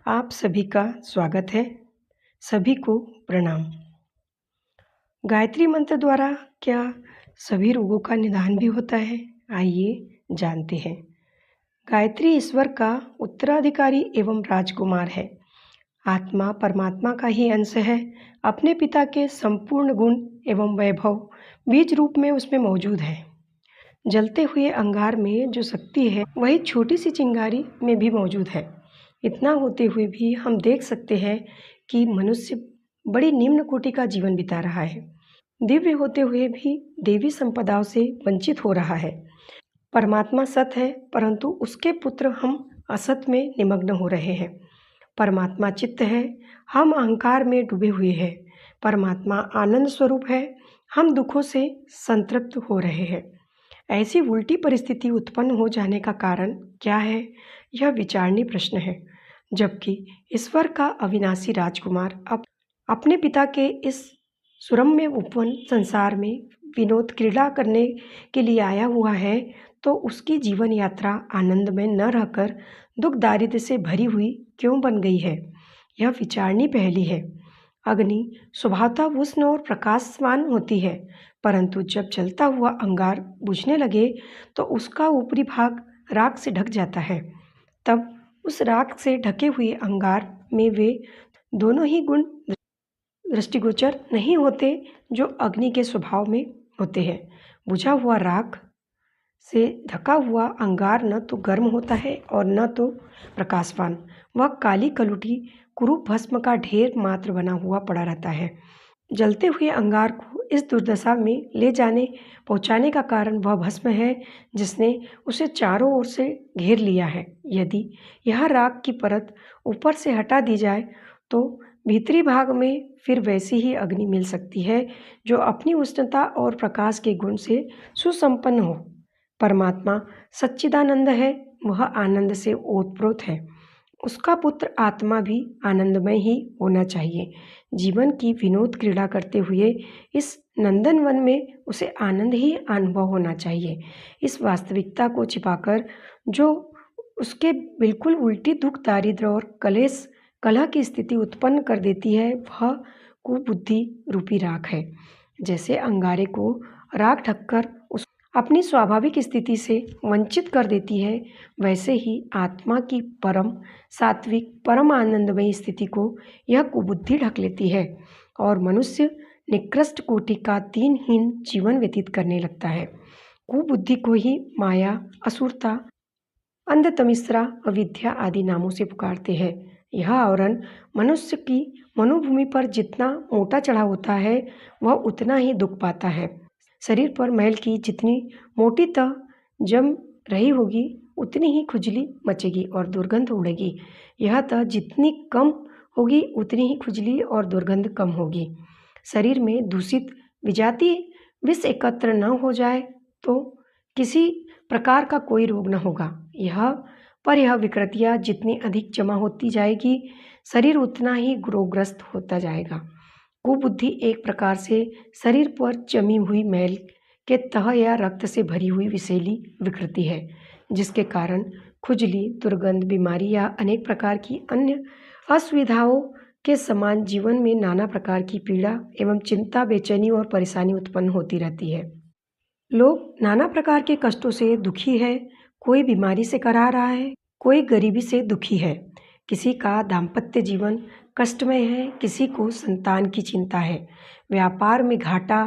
आप सभी का स्वागत है। सभी को प्रणाम। गायत्री मंत्र द्वारा क्या सभी रोगों का निदान भी होता है? आइए जानते हैं। गायत्री ईश्वर का उत्तराधिकारी एवं राजकुमार है। आत्मा परमात्मा का ही अंश है। अपने पिता के संपूर्ण गुण एवं वैभव बीज रूप में उसमें मौजूद है। जलते हुए अंगार में जो शक्ति है वही छोटी सी चिंगारी में भी मौजूद है। इतना होते हुए भी हम देख सकते हैं कि मनुष्य बड़ी निम्न कोटि का जीवन बिता रहा है। दिव्य होते हुए भी देवी संपदाओं से वंचित हो रहा है। परमात्मा सत है, परंतु उसके पुत्र हम असत में निमग्न हो रहे हैं। परमात्मा चित्त है, हम अहंकार में डूबे हुए हैं। परमात्मा आनंद स्वरूप है, हम दुखों से संतृप्त हो रहे हैं। ऐसी उल्टी परिस्थिति उत्पन्न हो जाने का कारण क्या है? यह विचारणीय प्रश्न है। जबकि ईश्वर का अविनाशी राजकुमार अपने पिता के इस सुरम्य उपवन संसार में विनोद क्रीड़ा करने के लिए आया हुआ है, तो उसकी जीवन यात्रा आनंद में न रहकर दुख दारिद्र्य से भरी हुई क्यों बन गई है? यह विचारणीय पहेली है। अग्नि स्वभावतः उष्ण और प्रकाशवान होती है, परंतु जब जलता हुआ अंगार बुझने लगे तो उसका ऊपरी भाग राख से ढक जाता है। तब उस राख से ढके हुए अंगार में वे दोनों ही गुण दृष्टिगोचर नहीं होते जो अग्नि के स्वभाव में होते हैं। बुझा हुआ राख से ढका हुआ अंगार न तो गर्म होता है और न तो प्रकाशवान। वह काली कलुटी कुरूप भस्म का ढेर मात्र बना हुआ पड़ा रहता है। जलते हुए अंगार को इस दुर्दशा में ले जाने पहुंचाने का कारण वह भस्म है जिसने उसे चारों ओर से घेर लिया है। यदि यह राख की परत ऊपर से हटा दी जाए तो भीतरी भाग में फिर वैसी ही अग्नि मिल सकती है जो अपनी उष्णता और प्रकाश के गुण से सुसंपन्न हो। परमात्मा सच्चिदानंद है, वह आनंद से ओतप्रोत है। उसका पुत्र आत्मा भी आनंदमय ही होना चाहिए। जीवन की विनोद क्रीड़ा करते हुए इस नंदनवन में उसे आनंद ही अनुभव होना चाहिए। इस वास्तविकता को छिपाकर जो उसके बिल्कुल उल्टी दुख दारिद्र्य और कलेश कलह की स्थिति उत्पन्न कर देती है, वह कुबुद्धि रूपी राख है। जैसे अंगारे को राख ढककर उस अपनी स्वाभाविक स्थिति से वंचित कर देती है, वैसे ही आत्मा की परम सात्विक परम आनंदमयी स्थिति को यह कुबुद्धि ढक लेती है और मनुष्य निकृष्ट कोटि का दीनहीन जीवन व्यतीत करने लगता है। कुबुद्धि को ही माया, असुरता, अंधतमिश्रा, अविद्या आदि नामों से पुकारते हैं। यह आवरण मनुष्य की मनोभूमि पर जितना मोटा चढ़ा होता है, वह उतना ही दुख पाता है। शरीर पर मैल की जितनी मोटी तह जम रही होगी, उतनी ही खुजली मचेगी और दुर्गंध उड़ेगी। यह तह जितनी कम होगी, उतनी ही खुजली और दुर्गंध कम होगी। शरीर में दूषित विजातीय विष एकत्र न हो जाए तो किसी प्रकार का कोई रोग न होगा। यह विकृतियाँ जितनी अधिक जमा होती जाएगी, शरीर उतना ही रोगग्रस्त होता जाएगा। कुबुद्धि एक प्रकार से शरीर पर जमी हुई मैल के तह या रक्त से भरी हुई विषैली विकृति है, जिसके कारण खुजली, दुर्गंध, बीमारी या अनेक प्रकार की अन्य असुविधाओं के समान जीवन में नाना प्रकार की पीड़ा एवं चिंता, बेचैनी और परेशानी उत्पन्न होती रहती है। लोग नाना प्रकार के कष्टों से दुखी है। कोई बीमारी से करा रहा है, कोई गरीबी से दुखी है, किसी का दाम्पत्य जीवन कष्टमय है, किसी को संतान की चिंता है, व्यापार में घाटा,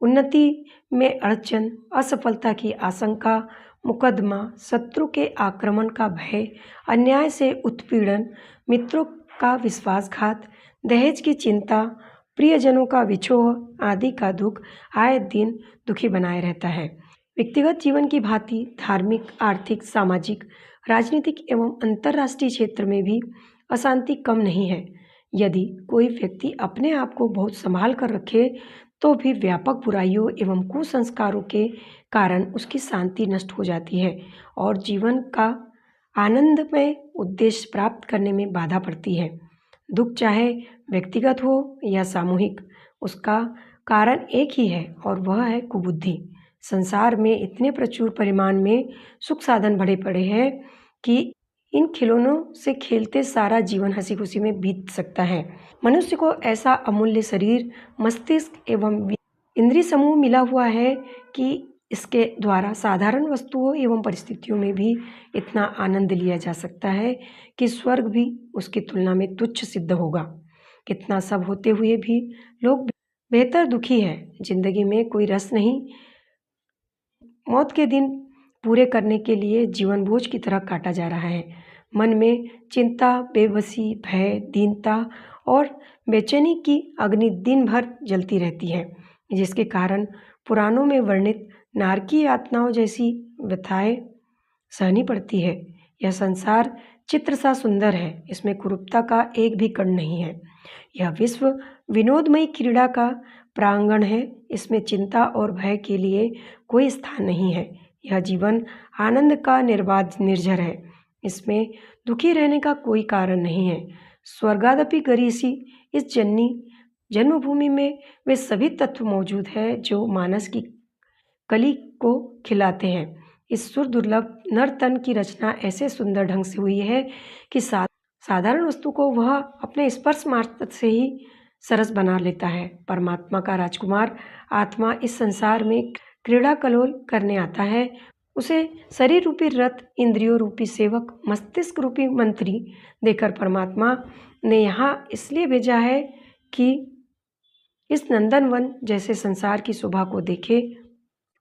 उन्नति में अड़चन, असफलता की आशंका, मुकदमा, शत्रु के आक्रमण का भय, अन्याय से उत्पीड़न, मित्रों का विश्वासघात, दहेज की चिंता, प्रियजनों का विछोह आदि का दुख आए दिन दुखी बनाए रहता है। व्यक्तिगत जीवन की भांति धार्मिक, आर्थिक, सामाजिक, राजनीतिक एवं अंतर्राष्ट्रीय क्षेत्र में भी अशांति कम नहीं है। यदि कोई व्यक्ति अपने आप को बहुत संभाल कर रखे तो भी व्यापक बुराइयों एवं कुसंस्कारों के कारण उसकी शांति नष्ट हो जाती है और जीवन का आनंदमय उद्देश्य प्राप्त करने में बाधा पड़ती है। दुख चाहे व्यक्तिगत हो या सामूहिक, उसका कारण एक ही है और वह है कुबुद्धि। संसार में इतने प्रचुर परिमाण में सुख साधन बढ़े पड़े हैं कि इन खिलौनों से खेलते सारा जीवन हंसी खुशी में बीत सकता है। मनुष्य को ऐसा अमूल्य शरीर, मस्तिष्क एवं इंद्रिय समूह मिला हुआ है कि इसके द्वारा साधारण वस्तुओं एवं परिस्थितियों में भी इतना आनंद लिया जा सकता है कि स्वर्ग भी उसकी तुलना में तुच्छ सिद्ध होगा। इतना सब होते हुए भी लोग बेहतर दुखी है। जिंदगी में कोई रस नहीं। मौत के दिन पूरे करने के लिए जीवन बोझ की तरह काटा जा रहा है। मन में चिंता, बेबसी, भय, दीनता और बेचैनी की अग्नि दिन भर जलती रहती है, जिसके कारण पुराणों में वर्णित नारकीय यातनाओं जैसी व्यथाएं सहनी पड़ती है। यह संसार चित्र सा सुंदर है, इसमें कुरूपता का एक भी कण नहीं है। यह विश्व विनोदमयी क्रीड़ा का प्रांगण है, इसमें चिंता और भय के लिए कोई स्थान नहीं है। यह जीवन आनंद का निर्बाध निर्झर है, इसमें दुखी रहने का कोई कारण नहीं है। स्वर्गादपि गरीयसी, इस जन्मभूमि में वे सभी तत्व मौजूद है जो मानस की कली को खिलाते हैं। इस सुर दुर्लभ नर तन की रचना ऐसे सुंदर ढंग से हुई है कि साधारण वस्तु को वह अपने स्पर्श मात्र से ही सरस बना लेता है। परमात्मा का राजकुमार आत्मा इस संसार में क्रीड़ा कलोल करने आता है। उसे शरीर रूपी रथ, इंद्रियों रूपी सेवक, मस्तिष्क रूपी मंत्री देकर परमात्मा ने यहाँ इसलिए भेजा है कि इस नंदनवन जैसे संसार की शोभा को देखे,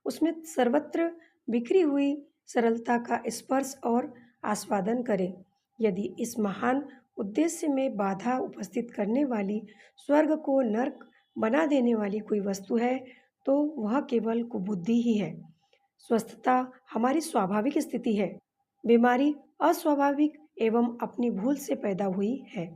उसमें सर्वत्र बिखरी हुई सरलता का स्पर्श और आस्वादन करे। यदि इस महान उद्देश्य में बाधा उपस्थित करने वाली, स्वर्ग को नर्क बना देने वाली कोई वस्तु है तो वह केवल कुबुद्धि ही है। स्वस्थता हमारी स्वाभाविक स्थिति है, बीमारी अस्वाभाविक एवं अपनी भूल से पैदा हुई है।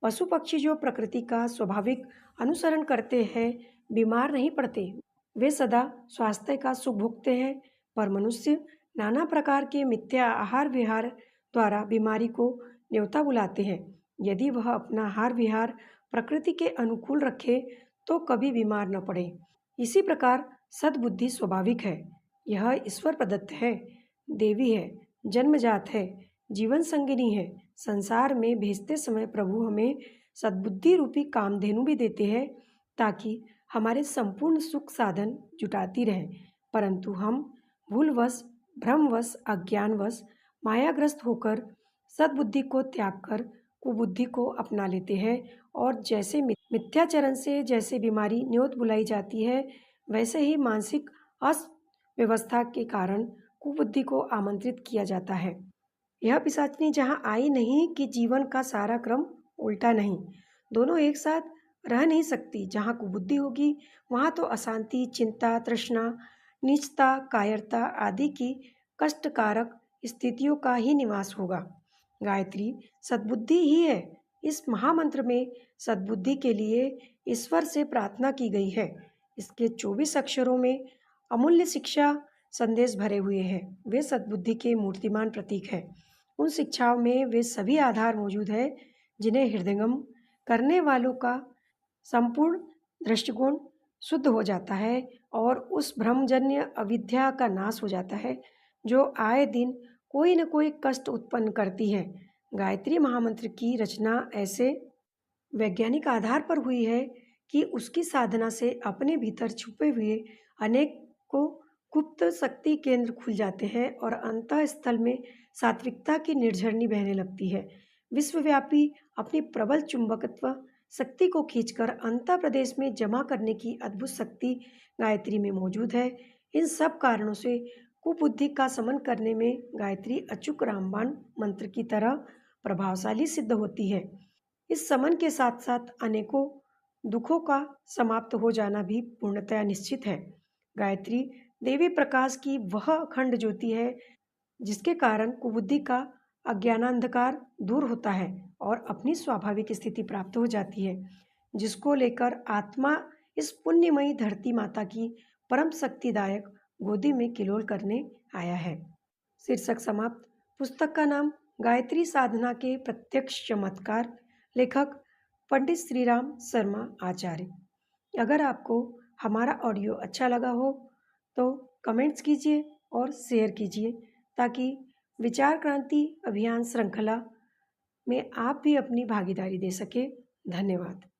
पशु पक्षी जो प्रकृति का स्वाभाविक अनुसरण करते हैं बीमार नहीं पड़ते, वे सदा स्वास्थ्य का सुख भोगते हैं। पर मनुष्य नाना प्रकार के मिथ्या आहार विहार द्वारा बीमारी को न्योता बुलाते हैं। यदि वह अपना आहार विहार प्रकृति के अनुकूल रखे तो कभी बीमार न पड़े। इसी प्रकार सद्बुद्धि स्वाभाविक है, यह ईश्वर प्रदत्त है, देवी है, जन्मजात है, जीवन संगिनी है। संसार में भेजते समय प्रभु हमें सद्बुद्धि रूपी कामधेनु भी देते हैं ताकि हमारे संपूर्ण सुख साधन जुटाती रहे। परंतु हम भूलवश, भ्रमवश, अज्ञानवश, मायाग्रस्त होकर सद्बुद्धि को त्याग कर कुबुद्धि को अपना लेते हैं और जैसे मिथ्याचरण से जैसे बीमारी न्योत बुलाई जाती है, वैसे ही मानसिक अव्यवस्था के कारण कुबुद्धि को आमंत्रित किया जाता है। यह पिशाचिनी जहाँ आई नहीं कि जीवन का सारा क्रम उल्टा नहीं, दोनों एक साथ रह नहीं सकती। जहाँ कुबुद्धि होगी वहाँ तो अशांति, चिंता, तृष्णा, नीचता, कायरता आदि की कष्टकारक स्थितियों का ही निवास होगा। गायत्री सद्बुद्धि ही है। इस महामंत्र में सद्बुद्धि के लिए ईश्वर से प्रार्थना की गई है। इसके 24 अक्षरों में अमूल्य शिक्षा संदेश भरे हुए हैं। वे सद्बुद्धि के मूर्तिमान प्रतीक है। उन शिक्षाओं में वे सभी आधार मौजूद है जिन्हें हृदयंगम करने वालों का संपूर्ण दृष्टिकोण शुद्ध हो जाता है और उस भ्रमजन्य अविद्या का नाश हो जाता है जो आए दिन कोई न कोई कष्ट उत्पन्न करती है। गायत्री महामंत्र की रचना ऐसे वैज्ञानिक आधार पर हुई है कि उसकी साधना से अपने भीतर छुपे हुए अनेक को गुप्त शक्ति केंद्र खुल जाते हैं और अंतः स्थल में सात्विकता की निर्झरनी बहने लगती है। विश्वव्यापी अपनी प्रबल चुंबकत्व शक्ति को खींचकर अंतः प्रदेश में जमा करने की अद्भुत शक्ति गायत्री में मौजूद है। इन सब कारणों से कुबुद्धि का शमन करने में गायत्री अचूक रामबाण मंत्र की तरह प्रभावशाली सिद्ध होती है। इस शमन के साथ साथ अनेकों दुखों का समाप्त हो जाना भी पूर्णतया निश्चित है। गायत्री देवी प्रकाश की वह अखंड ज्योति है जिसके कारण कुबुद्धि का अज्ञानांधकार दूर होता है और अपनी स्वाभाविक स्थिति प्राप्त हो जाती है, जिसको लेकर आत्मा इस पुण्यमयी धरती माता की परम शक्तिदायक गोदी में किलोल करने आया है। शीर्षक समाप्त। पुस्तक का नाम गायत्री साधना के प्रत्यक्ष चमत्कार, लेखक पंडित श्रीराम शर्मा आचार्य। अगर आपको हमारा ऑडियो अच्छा लगा हो तो कमेंट्स कीजिए और शेयर कीजिए ताकि विचार क्रांति अभियान श्रृंखला में आप भी अपनी भागीदारी दे सके। धन्यवाद।